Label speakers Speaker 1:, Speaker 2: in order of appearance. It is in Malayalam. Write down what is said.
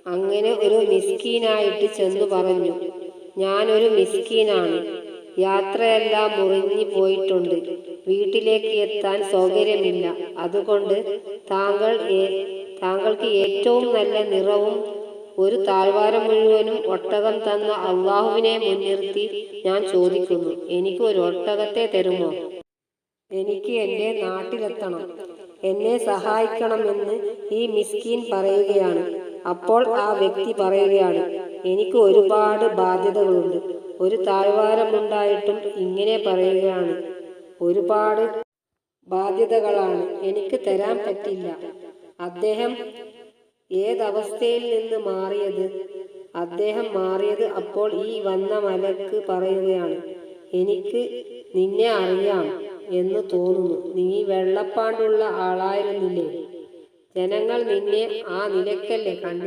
Speaker 1: അങ്ങനെ ഒരു മിസ്കീനായിട്ട് ചെന്നു പറഞ്ഞു, ഞാനൊരു മിസ്കീനാണ്. യാത്രയെല്ലാം മുറിഞ്ഞു പോയിട്ടുണ്ട്. വീട്ടിലേക്ക് എത്താൻ സൗകര്യമില്ല. അതുകൊണ്ട് താങ്കൾക്ക് ഏറ്റവും നല്ല നിറവും ഒരു താഴ്വാരം മുഴുവനും ഒട്ടകം തന്ന അള്ളാഹുവിനെ മുൻനിർത്തി ഞാൻ ചോദിക്കുന്നു, എനിക്ക് ഒരു ഒട്ടകത്തെ തരുമോ? എനിക്ക് എൻ്റെ നാട്ടിലെത്തണം. എന്നെ സഹായിക്കണമെന്ന് ഈ മിസ്കീൻ പറയുകയാണ്. അപ്പോൾ ആ വ്യക്തി പറയുകയാണ്, എനിക്ക് ഒരുപാട് ബാധ്യതകളുണ്ട്. ഒരു താഴ്വാരമുണ്ടായിട്ടും ഇങ്ങനെ പറയുകയാണ്, ഒരുപാട് ബാധ്യതകളാണ്, എനിക്ക് തരാൻ പറ്റില്ല. അദ്ദേഹം ഏതവസ്ഥയിൽ നിന്ന് മാറിയത്? അദ്ദേഹം മാറിയത് അപ്പോൾ ഈ വന്ന മലക്ക് പറയുകയാണ്, എനിക്ക് നിന്നെ അറിയാം എന്ന് തോന്നുന്നു. നീ വെള്ളപ്പാണ്ടുള്ള ആളായിരുന്നില്ലേ? ജനങ്ങൾ നിന്നെ ആ നിലക്കല്ലേ കണ്ടത്?